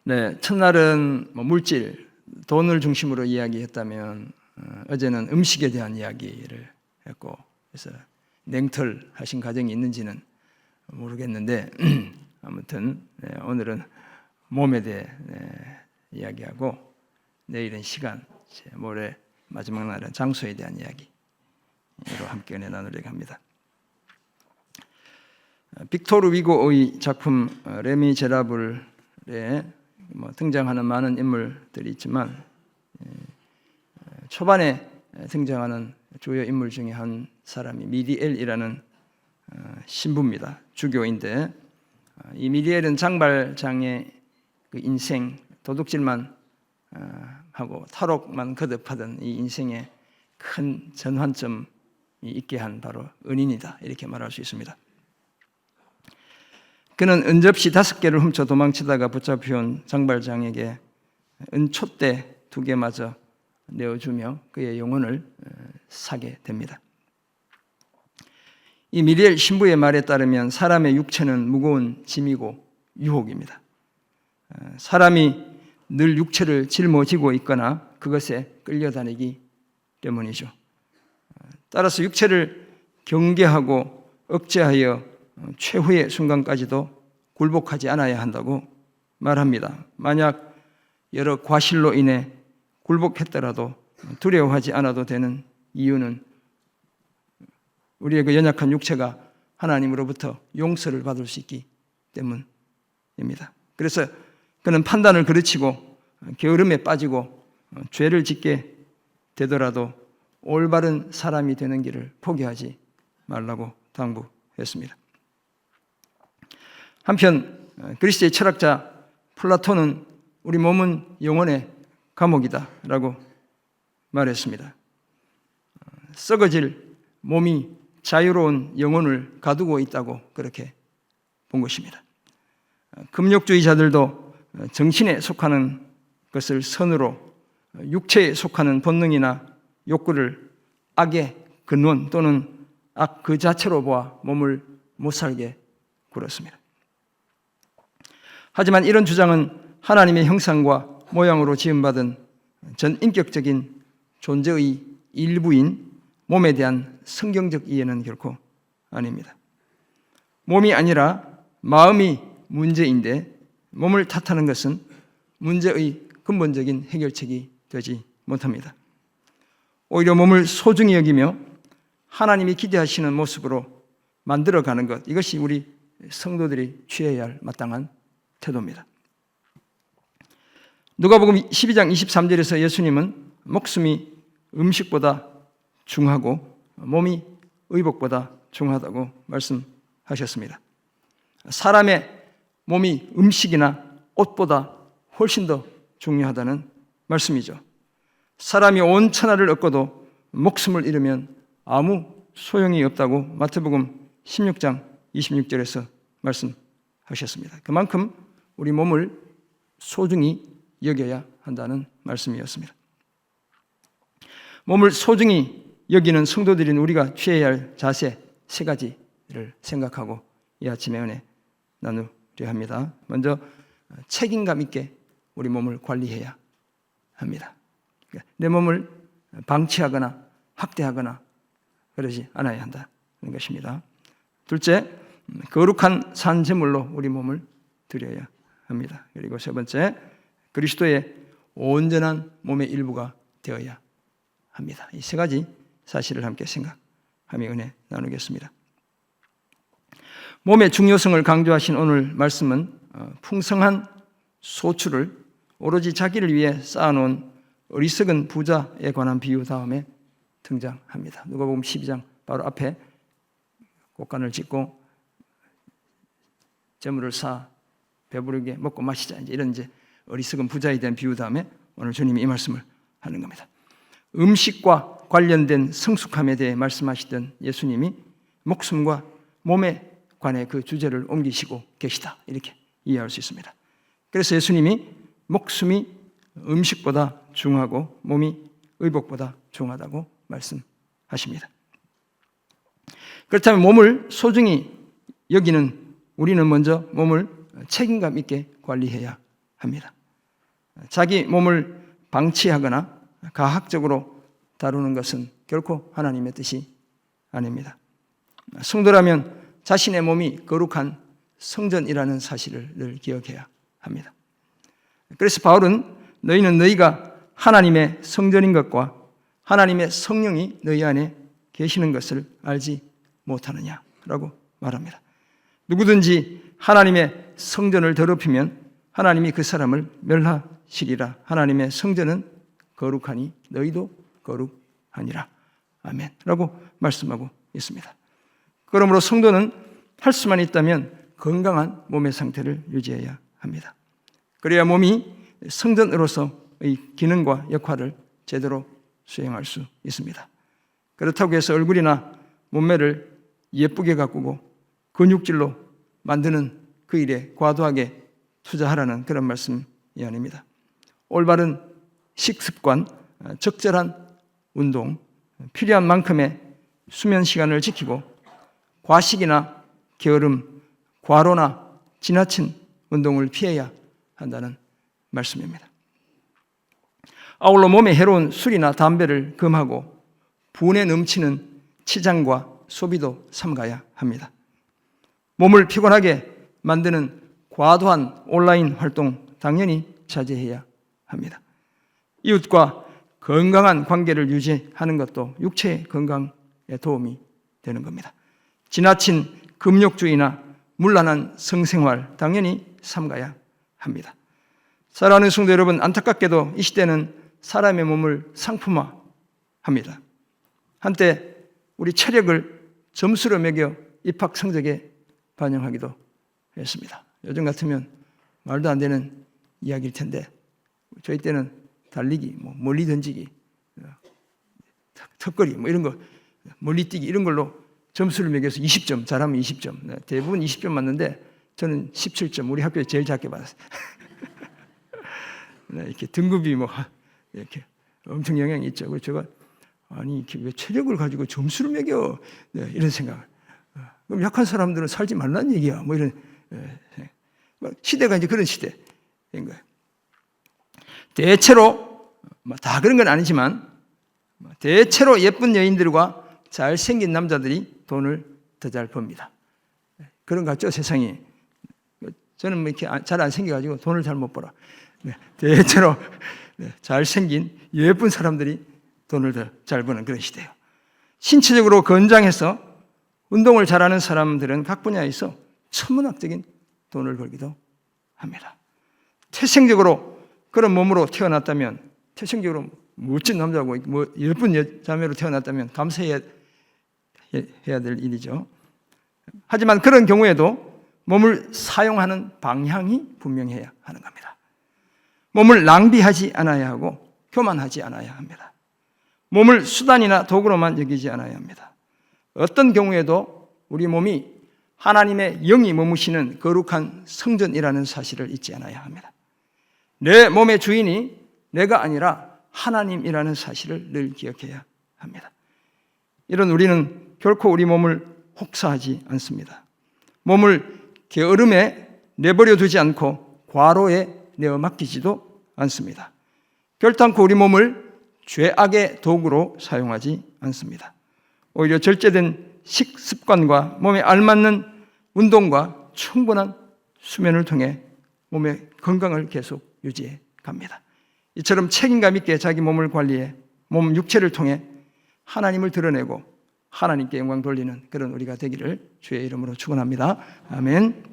네, 첫날은 물질, 돈을 중심으로 이야기했다면 어제는 음식에 대한 이야기를 했고, 그래서 냉털 하신 가정이 있는지는 모르겠는데 아무튼 오늘은 몸에 대해 이야기하고, 내일은 시간, 모레 마지막 날은 장소에 대한 이야기로 함께 은혜 나누려고 합니다. 빅토르 위고의 작품 레미제라블에 등장하는 많은 인물들이 있지만, 초반에 등장하는 주요 인물 중에 한 사람이 미리엘이라는 신부입니다. 주교인데, 이 미리엘은 장발장의 그 인생, 도둑질만 하고 탈옥만 거듭하던 이 인생에 큰 전환점이 있게 한 바로 은인이다, 이렇게 말할 수 있습니다. 그는 은접시 5개를 훔쳐 도망치다가 붙잡혀온 장발장에게 은촛대 2개마저 내어주며 그의 영혼을 사게 됩니다. 이 미리엘 신부의 말에 따르면 사람의 육체는 무거운 짐이고 유혹입니다. 사람이 늘 육체를 짊어지고 있거나 그것에 끌려다니기 때문이죠. 따라서 육체를 경계하고 억제하여 최후의 순간까지도 굴복하지 않아야 한다고 말합니다. 만약 여러 과실로 인해 굴복했더라도 두려워하지 않아도 되는 이유는 우리의 그 연약한 육체가 하나님으로부터 용서를 받을 수 있기 때문입니다. 그래서 그는 판단을 그르치고 게으름에 빠지고 죄를 짓게 되더라도 올바른 사람이 되는 길을 포기하지 말라고 당부했습니다. 한편 그리스의 철학자 플라톤은 우리 몸은 영혼의 감옥이다 라고 말했습니다. 썩어질 몸이 자유로운 영혼을 가두고 있다고 그렇게 본 것입니다. 금욕주의자들도 정신에 속하는 것을 선으로 육체에 속하는 본능이나 욕구를 악의 근원 또는 악 그 자체로 보아 몸을 못 살게 굴었습니다. 하지만 이런 주장은 하나님의 형상과 모양으로 지음받은 전인격적인 존재의 일부인 몸에 대한 성경적 이해는 결코 아닙니다. 몸이 아니라 마음이 문제인데 몸을 탓하는 것은 문제의 근본적인 해결책이 되지 못합니다. 오히려 몸을 소중히 여기며 하나님이 기대하시는 모습으로 만들어가는 것, 이것이 우리 성도들이 취해야 할 마땅한 태도입니다. 누가복음 12장 23절에서 예수님은 목숨이 음식보다 중하고 몸이 의복보다 중하다고 말씀하셨습니다. 사람의 몸이 음식이나 옷보다 훨씬 더 중요하다는 말씀이죠. 사람이 온 천하를 얻고도 목숨을 잃으면 아무 소용이 없다고 마태복음 16장 26절에서 말씀하셨습니다. 그만큼 우리 몸을 소중히 여겨야 한다는 말씀이었습니다. 몸을 소중히 여기는 성도들인 우리가 취해야 할 자세 3가지를 생각하고 이 아침에 은혜 나누려 합니다. 먼저 책임감 있게 우리 몸을 관리해야 합니다. 내 몸을 방치하거나 학대하거나 그러지 않아야 한다는 것입니다. 둘째, 거룩한 산제물로 우리 몸을 드려야 합니다. 그리고 3번째, 그리스도의 온전한 몸의 일부가 되어야 합니다. 이 3가지 사실을 함께 생각하며 은혜 나누겠습니다. 몸의 중요성을 강조하신 오늘 말씀은 풍성한 소출을 오로지 자기를 위해 쌓아놓은 어리석은 부자에 관한 비유 다음에 등장합니다. 누가복음 12장 바로 앞에 곡간을 짓고 재물을 쌓아 배부르게 먹고 마시자, 이런 어리석은 부자에 대한 비유 다음에 오늘 주님이 이 말씀을 하는 겁니다. 음식과 관련된 성숙함에 대해 말씀하시던 예수님이 목숨과 몸에 관해 그 주제를 옮기시고 계시다, 이렇게 이해할 수 있습니다. 그래서 예수님이 목숨이 음식보다 중하고 몸이 의복보다 중하다고 말씀하십니다. 그렇다면 몸을 소중히 여기는 우리는 먼저 몸을 책임감 있게 관리해야 합니다. 자기 몸을 방치하거나 가학적으로 다루는 것은 결코 하나님의 뜻이 아닙니다. 성도라면 자신의 몸이 거룩한 성전이라는 사실을 늘 기억해야 합니다. 그래서 바울은 너희는 너희가 하나님의 성전인 것과 하나님의 성령이 너희 안에 계시는 것을 알지 못하느냐라고 말합니다. 누구든지 하나님의 성전을 더럽히면 하나님이 그 사람을 멸하시리라. 하나님의 성전은 거룩하니 너희도 거룩하니라. 아멘. 라고 말씀하고 있습니다. 그러므로 성도는 할 수만 있다면 건강한 몸의 상태를 유지해야 합니다. 그래야 몸이 성전으로서의 기능과 역할을 제대로 수행할 수 있습니다. 그렇다고 해서 얼굴이나 몸매를 예쁘게 가꾸고 근육질로 만드는 그 일에 과도하게 투자하라는 그런 말씀이 아닙니다. 올바른 식습관, 적절한 운동, 필요한 만큼의 수면 시간을 지키고 과식이나 게으름, 과로나 지나친 운동을 피해야 한다는 말씀입니다. 아울러 몸에 해로운 술이나 담배를 금하고 분에 넘치는 치장과 소비도 삼가야 합니다. 몸을 피곤하게 만드는 과도한 온라인 활동 당연히 자제해야 합니다. 이웃과 건강한 관계를 유지하는 것도 육체의 건강에 도움이 되는 겁니다. 지나친 금욕주의나 문란한 성생활 당연히 삼가야 합니다. 사랑하는 성도 여러분, 안타깝게도 이 시대는 사람의 몸을 상품화합니다. 한때 우리 체력을 점수로 매겨 입학 성적에 반영하기도 했습니다. 요즘 같으면 말도 안 되는 이야기일 텐데 저희 때는 달리기, 멀리 던지기, 턱걸이 이런 거, 멀리 뛰기 이런 걸로 점수를 매겨서 20점, 잘하면 20점. 대부분 20점 맞는데 저는 17점, 우리 학교에 제일 작게 받았어요. 이렇게 등급이 이렇게 엄청 영향이 있죠. 그래서 제가 아니 이렇게 왜 체력을 가지고 점수를 매겨? 이런 생각을. 그럼 약한 사람들은 살지 말라는 얘기야. 이런 시대가 이제 그런 시대인 거예요. 대체로 다 그런 건 아니지만 대체로 예쁜 여인들과 잘생긴 남자들이 돈을 더 잘 법니다. 그런 것 같죠, 세상이. 저는 이렇게 잘 안 생겨가지고 돈을 잘 못 벌어. 대체로 잘생긴 예쁜 사람들이 돈을 더 잘 버는 그런 시대예요. 신체적으로 건장해서 운동을 잘하는 사람들은 각 분야에서 천문학적인 돈을 벌기도 합니다. 태생적으로 그런 몸으로 태어났다면, 태생적으로 멋진 남자고 예쁜 자매로 태어났다면 감사해야 될 일이죠. 하지만 그런 경우에도 몸을 사용하는 방향이 분명해야 하는 겁니다. 몸을 낭비하지 않아야 하고 교만하지 않아야 합니다. 몸을 수단이나 도구로만 여기지 않아야 합니다. 어떤 경우에도 우리 몸이 하나님의 영이 머무시는 거룩한 성전이라는 사실을 잊지 않아야 합니다. 내 몸의 주인이 내가 아니라 하나님이라는 사실을 늘 기억해야 합니다. 이런 우리는 결코 우리 몸을 혹사하지 않습니다. 몸을 게으름에 내버려 두지 않고 과로에 내어 맡기지도 않습니다. 결단코 우리 몸을 죄악의 도구로 사용하지 않습니다. 오히려 절제된 식습관과 몸에 알맞는 운동과 충분한 수면을 통해 몸의 건강을 계속 유지해 갑니다. 이처럼 책임감 있게 자기 몸을 관리해 몸 육체를 통해 하나님을 드러내고 하나님께 영광 돌리는 그런 우리가 되기를 주의 이름으로 축원합니다. 아멘.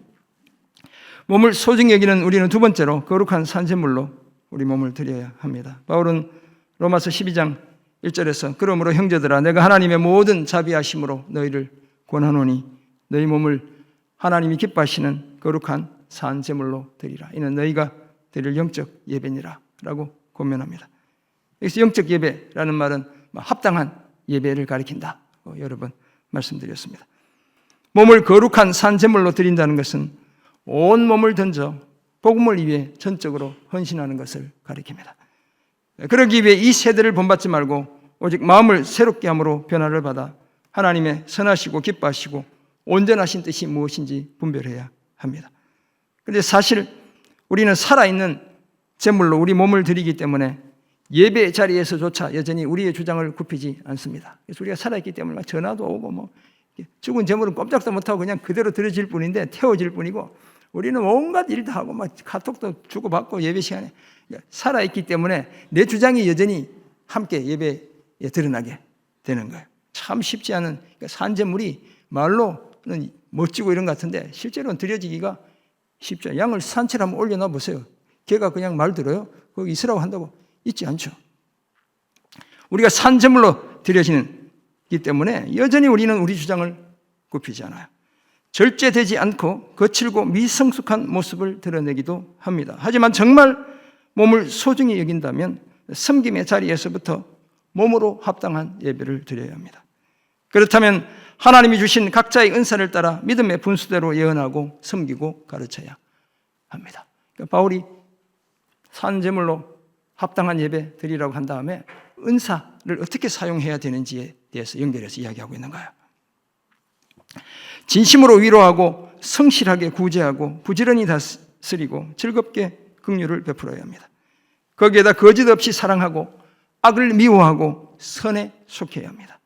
몸을 소중히 여기는 우리는 두 번째로 거룩한 산재물로 우리 몸을 드려야 합니다. 바울은 로마서 12장 1절에서 그러므로 형제들아 내가 하나님의 모든 자비하심으로 너희를 권하노니 너희 몸을 하나님이 기뻐하시는 거룩한 산재물로 드리라. 이는 너희가 드릴 영적 예배니라 라고 권면합니다. 여기서 영적 예배라는 말은 합당한 예배를 가리킨다. 여러 번 말씀드렸습니다. 몸을 거룩한 산재물로 드린다는 것은 온 몸을 던져 복음을 위해 전적으로 헌신하는 것을 가리킵니다. 그러기 위해 이 세대를 본받지 말고 오직 마음을 새롭게 함으로 변화를 받아 하나님의 선하시고 기뻐하시고 온전하신 뜻이 무엇인지 분별해야 합니다. 그런데 사실 우리는 살아있는 제물로 우리 몸을 드리기 때문에 예배 자리에서조차 여전히 우리의 주장을 굽히지 않습니다. 그래서 우리가 살아있기 때문에 막 전화도 오고 죽은 제물은 꼼짝도 못하고 그냥 그대로 드려질 뿐인데 태워질 뿐이고 우리는 온갖 일도 하고 막 카톡도 주고받고 예배 시간에 살아있기 때문에 내 주장이 여전히 함께 예배에 드러나게 되는 거예요. 참 쉽지 않은 산제물이 말로는 멋지고 이런 것 같은데 실제로는 드려지기가 쉽죠. 양을 산채로 한번 올려놔 보세요. 걔가 그냥 말 들어요? 거기 있으라고 한다고 있지 않죠. 우리가 산제물로 드려지기 때문에 여전히 우리는 우리 주장을 굽히지 않아요. 절제되지 않고 거칠고 미성숙한 모습을 드러내기도 합니다. 하지만 정말 몸을 소중히 여긴다면 섬김의 자리에서부터 몸으로 합당한 예배를 드려야 합니다. 그렇다면 하나님이 주신 각자의 은사를 따라 믿음의 분수대로 예언하고 섬기고 가르쳐야 합니다. 그러니까 바울이 산제물로 합당한 예배 드리라고 한 다음에 은사를 어떻게 사용해야 되는지에 대해서 연결해서 이야기하고 있는 거예요. 진심으로 위로하고 성실하게 구제하고 부지런히 다스리고 즐겁게 긍휼을 베풀어야 합니다. 거기에다 거짓 없이 사랑하고 악을 미워하고 선에 속해야 합니다.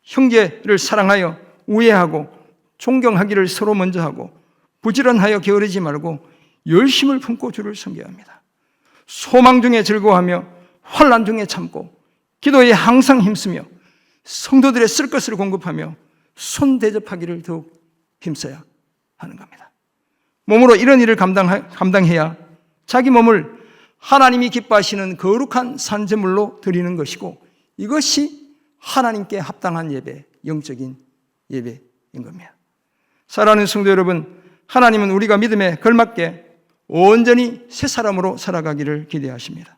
형제를 사랑하여 우애하고 존경하기를 서로 먼저 하고 부지런하여 게으르지 말고 열심을 품고 주를 섬겨야 합니다. 소망 중에 즐거워하며 환난 중에 참고 기도에 항상 힘쓰며 성도들의 쓸 것을 공급하며 손 대접하기를 더욱 힘써야 하는 겁니다. 몸으로 이런 일을 감당해야 자기 몸을 하나님이 기뻐하시는 거룩한 산제물로 드리는 것이고 이것이 하나님께 합당한 예배, 영적인 예배인 겁니다. 사랑하는 성도 여러분, 하나님은 우리가 믿음에 걸맞게 온전히 새 사람으로 살아가기를 기대하십니다.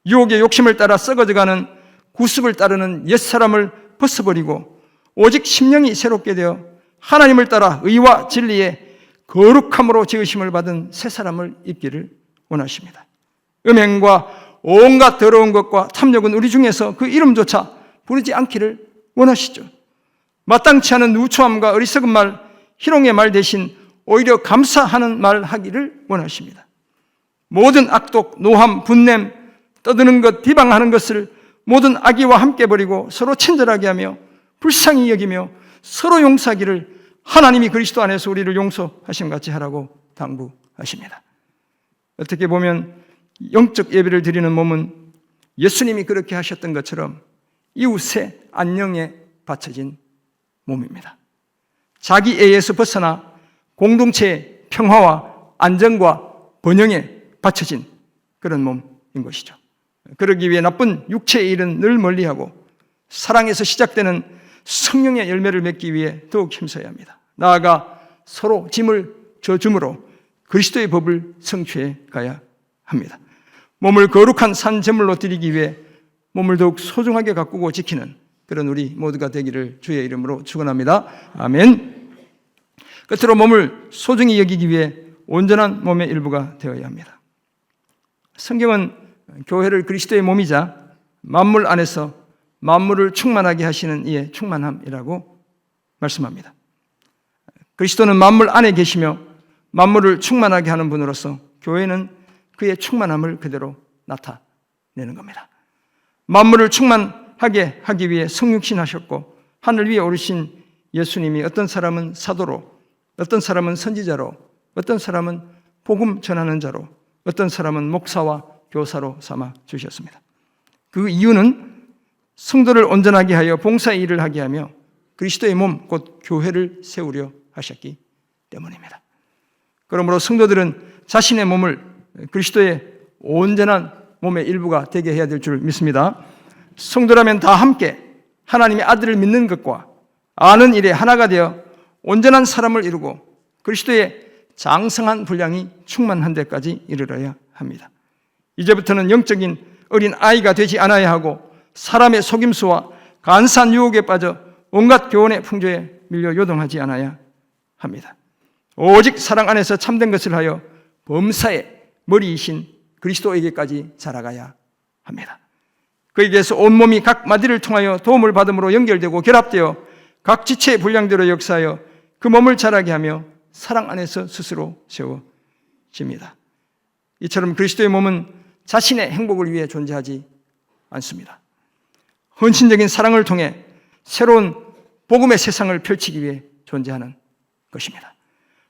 유혹의 욕심을 따라 썩어져가는 구습을 따르는 옛사람을 벗어버리고 오직 심령이 새롭게 되어 하나님을 따라 의와 진리의 거룩함으로 지으심을 받은 새 사람을 입기를 원하십니다. 음행과 온갖 더러운 것과 탐욕은 우리 중에서 그 이름조차 부르지 않기를 원하시죠. 마땅치 않은 누추함과 어리석은 말, 희롱의 말 대신 오히려 감사하는 말 하기를 원하십니다. 모든 악독, 노함, 분냄, 떠드는 것, 비방하는 것을 모든 악의와 함께 버리고 서로 친절하게 하며 불쌍히 여기며 서로 용서하기를 하나님이 그리스도 안에서 우리를 용서하심 같이 하라고 당부하십니다. 어떻게 보면 영적 예배를 드리는 몸은 예수님이 그렇게 하셨던 것처럼 이웃의 안녕에 바쳐진 몸입니다. 자기애에서 벗어나 공동체의 평화와 안정과 번영에 바쳐진 그런 몸인 것이죠. 그러기 위해 나쁜 육체의 일은 늘 멀리하고 사랑에서 시작되는 성령의 열매를 맺기 위해 더욱 힘써야 합니다. 나아가 서로 짐을 져줌으로 그리스도의 법을 성취해 가야 합니다. 몸을 거룩한 산제물로 드리기 위해 몸을 더욱 소중하게 가꾸고 지키는 그런 우리 모두가 되기를 주의 이름으로 축원합니다. 아멘. 끝으로 몸을 소중히 여기기 위해 온전한 몸의 일부가 되어야 합니다. 성경은 교회를 그리스도의 몸이자 만물 안에서 만물을 충만하게 하시는 이의 충만함이라고 말씀합니다. 그리스도는 만물 안에 계시며 만물을 충만하게 하는 분으로서 교회는 그의 충만함을 그대로 나타내는 겁니다. 만물을 충만하게 하기 위해 성육신하셨고 하늘 위에 오르신 예수님이 어떤 사람은 사도로, 어떤 사람은 선지자로, 어떤 사람은 복음 전하는 자로, 어떤 사람은 목사와 교사로 삼아 주셨습니다. 그 이유는 성도를 온전하게 하여 봉사의 일을 하게 하며 그리스도의 몸, 곧 교회를 세우려 하셨기 때문입니다. 그러므로 성도들은 자신의 몸을 그리스도의 온전한 몸의 일부가 되게 해야 될 줄 믿습니다. 성도라면 다 함께 하나님의 아들을 믿는 것과 아는 일에 하나가 되어 온전한 사람을 이루고 그리스도의 장성한 분량이 충만한 데까지 이르러야 합니다. 이제부터는 영적인 어린 아이가 되지 않아야 하고 사람의 속임수와 간사한 유혹에 빠져 온갖 교훈의 풍조에 밀려 요동하지 않아야 합니다. 오직 사랑 안에서 참된 것을 하여 범사의 머리이신 그리스도에게까지 자라가야 합니다. 그에게서 온몸이 각 마디를 통하여 도움을 받음으로 연결되고 결합되어 각 지체의 분량대로 역사하여 그 몸을 자라게 하며 사랑 안에서 스스로 세워집니다. 이처럼 그리스도의 몸은 자신의 행복을 위해 존재하지 않습니다. 헌신적인 사랑을 통해 새로운 복음의 세상을 펼치기 위해 존재하는 것입니다.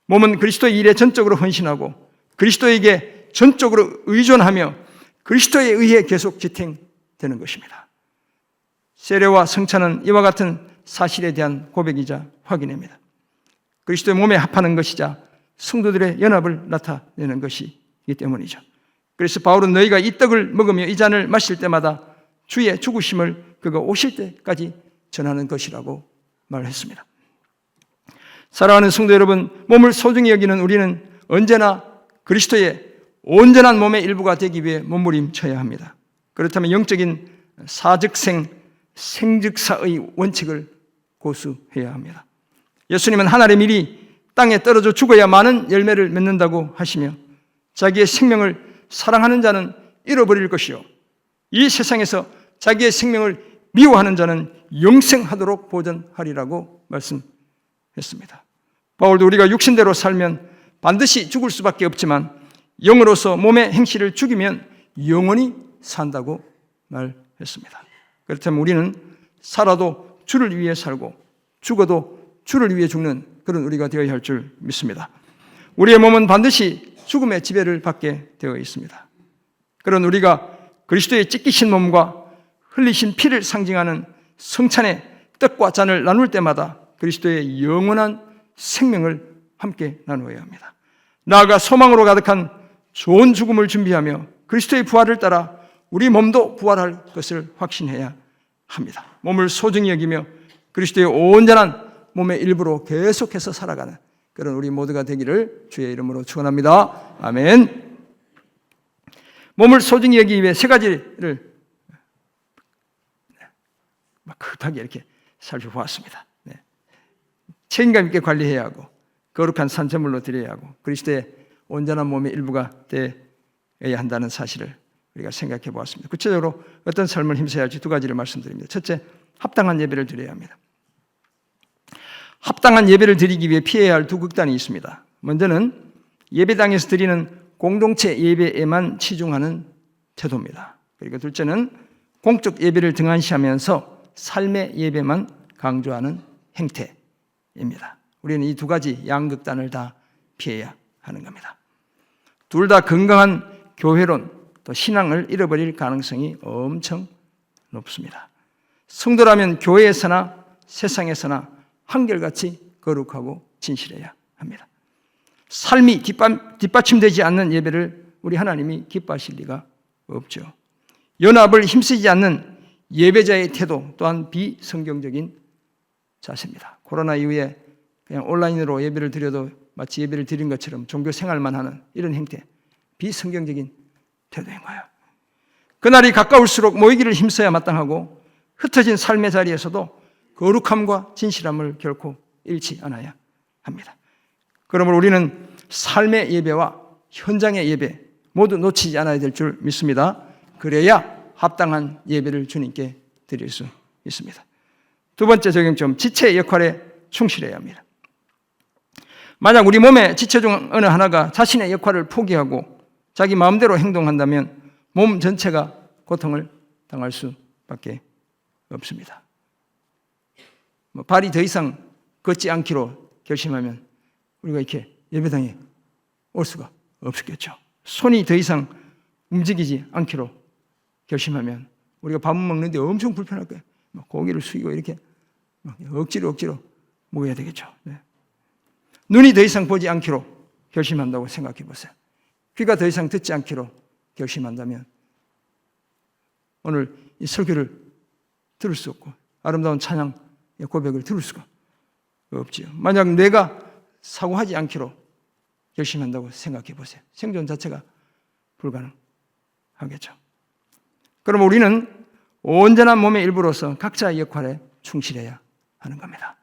몸은 그리스도의 일에 전적으로 헌신하고 그리스도에게 전적으로 의존하며 그리스도에 의해 계속 지탱되는 것입니다. 세례와 성찬은 이와 같은 사실에 대한 고백이자 확인입니다. 그리스도의 몸에 합하는 것이자 성도들의 연합을 나타내는 것이기 때문이죠. 그래서 바울은 너희가 이 떡을 먹으며 이 잔을 마실 때마다 주의 죽으심을 그가 오실 때까지 전하는 것이라고 말했습니다. 사랑하는 성도 여러분, 몸을 소중히 여기는 우리는 언제나 그리스도의 온전한 몸의 일부가 되기 위해 몸부림쳐야 합니다. 그렇다면 영적인 사즉생, 생즉사의 원칙을 고수해야 합니다. 예수님은 한 알의 밀이 땅에 떨어져 죽어야 많은 열매를 맺는다고 하시며 자기의 생명을 사랑하는 자는 잃어버릴 것이요 이 세상에서 자기의 생명을 미워하는 자는 영생하도록 보전하리라고 말씀했습니다. 바울도 우리가 육신대로 살면 반드시 죽을 수밖에 없지만 영으로서 몸의 행실을 죽이면 영원히 산다고 말했습니다. 그렇다면 우리는 살아도 주를 위해 살고 죽어도 주를 위해 죽는 그런 우리가 되어야 할 줄 믿습니다. 우리의 몸은 반드시 죽음의 지배를 받게 되어 있습니다. 그런 우리가 그리스도의 찢기신 몸과 흘리신 피를 상징하는 성찬의 떡과 잔을 나눌 때마다 그리스도의 영원한 생명을 함께 나누어야 합니다. 나아가 소망으로 가득한 좋은 죽음을 준비하며 그리스도의 부활을 따라 우리 몸도 부활할 것을 확신해야 합니다. 몸을 소중히 여기며 그리스도의 온전한 몸의 일부로 계속해서 살아가는 그런 우리 모두가 되기를 주의 이름으로 축원합니다. 아멘. 몸을 소중히 여기기 위해 세 가지를 급하게 이렇게 살펴보았습니다. 책임감 있게 관리해야 하고 거룩한 산제물로 드려야 하고 그리스도의 온전한 몸의 일부가 되어야 한다는 사실을 우리가 생각해 보았습니다. 구체적으로 어떤 삶을 힘써야 할지 두 가지를 말씀드립니다. 첫째, 합당한 예배를 드려야 합니다. 합당한 예배를 드리기 위해 피해야 할 두 극단이 있습니다. 먼저는 예배당에서 드리는 공동체 예배에만 치중하는 태도입니다. 그리고 둘째는 공적 예배를 등한시하면서 삶의 예배만 강조하는 행태입니다. 우리는 이 두 가지 양극단을 다 피해야 하는 겁니다. 둘 다 건강한 교회론 또 신앙을 잃어버릴 가능성이 엄청 높습니다. 성도라면 교회에서나 세상에서나 한결같이 거룩하고 진실해야 합니다. 삶이 뒷받침되지 않는 예배를 우리 하나님이 기뻐하실 리가 없죠. 연합을 힘쓰지 않는 예배자의 태도 또한 비성경적인 자세입니다. 코로나 이후에 그냥 온라인으로 예배를 드려도 마치 예배를 드린 것처럼 종교 생활만 하는 이런 행태, 비성경적인 태도인 거예요. 그날이 가까울수록 모이기를 힘써야 마땅하고 흩어진 삶의 자리에서도 거룩함과 진실함을 결코 잃지 않아야 합니다. 그러므로 우리는 삶의 예배와 현장의 예배 모두 놓치지 않아야 될 줄 믿습니다. 그래야 합당한 예배를 주님께 드릴 수 있습니다. 두 번째 적용점, 지체 역할에 충실해야 합니다. 만약 우리 몸의 지체 중 어느 하나가 자신의 역할을 포기하고 자기 마음대로 행동한다면 몸 전체가 고통을 당할 수밖에 없습니다. 발이 더 이상 걷지 않기로 결심하면 우리가 이렇게 예배당에 올 수가 없겠죠. 손이 더 이상 움직이지 않기로 결심하면 우리가 밥 먹는데 엄청 불편할 거예요. 고기를 숙이고 이렇게 억지로 먹어야 되겠죠. 네. 눈이 더 이상 보지 않기로 결심한다고 생각해 보세요. 귀가 더 이상 듣지 않기로 결심한다면 오늘 이 설교를 들을 수 없고 아름다운 찬양 고백을 들을 수가 없지요. 만약 뇌가 사고하지 않기로 결심한다고 생각해 보세요. 생존 자체가 불가능하겠죠. 그럼 우리는 온전한 몸의 일부로서 각자의 역할에 충실해야 하는 겁니다.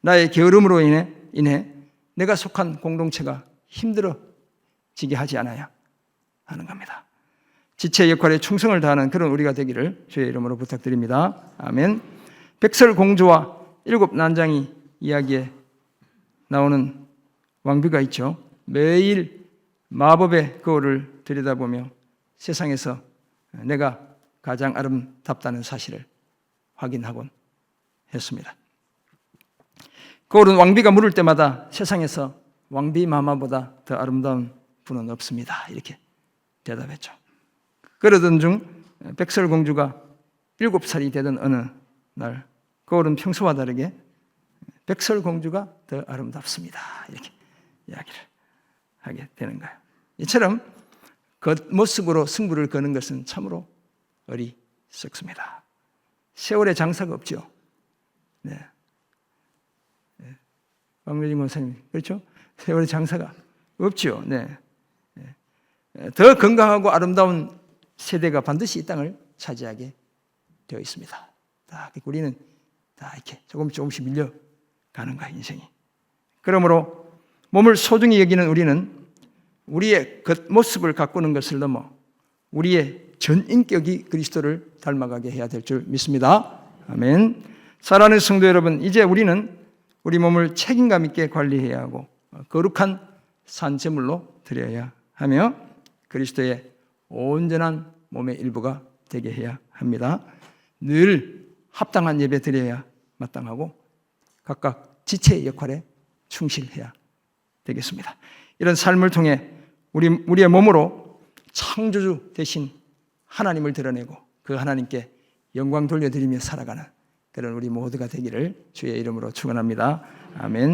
나의 게으름으로 인해 내가 속한 공동체가 힘들어지게 하지 않아야 하는 겁니다. 지체 역할에 충성을 다하는 그런 우리가 되기를 주의 이름으로 부탁드립니다. 아멘. 백설공주와 일곱 난장이 이야기에 나오는 왕비가 있죠. 매일 마법의 거울을 들여다보며 세상에서 내가 가장 아름답다는 사실을 확인하곤 했습니다. 거울은 왕비가 물을 때마다 세상에서 왕비 마마보다 더 아름다운 분은 없습니다. 이렇게 대답했죠. 그러던 중 백설공주가 7살이 되던 어느 날 거울은 평소와 다르게 백설공주가 더 아름답습니다. 이렇게 이야기를 하게 되는 거예요. 이처럼 겉모습으로 승부를 거는 것은 참으로 어리석습니다. 세월의 장사가 없죠. 네. 왕래진 권사님, 그렇죠? 세월의 장사가 없죠. 네. 더 건강하고 아름다운 세대가 반드시 이 땅을 차지하게 되어 있습니다. 우리는 다 이렇게 조금씩 밀려가는 거야, 인생이. 그러므로 몸을 소중히 여기는 우리는 우리의 겉모습을 가꾸는 것을 넘어 우리의 전 인격이 그리스도를 닮아가게 해야 될 줄 믿습니다. 아멘. 사랑하는 성도 여러분, 이제 우리는 우리 몸을 책임감 있게 관리해야 하고 거룩한 산제물로 드려야 하며 그리스도의 온전한 몸의 일부가 되게 해야 합니다. 늘 합당한 예배 드려야 마땅하고 각각 지체의 역할에 충실해야 되겠습니다. 이런 삶을 통해 우리의 몸으로 창조주 대신 하나님을 드러내고 그 하나님께 영광 돌려드리며 살아가는 그런 우리 모두가 되기를 주의 이름으로 축원합니다. 아멘.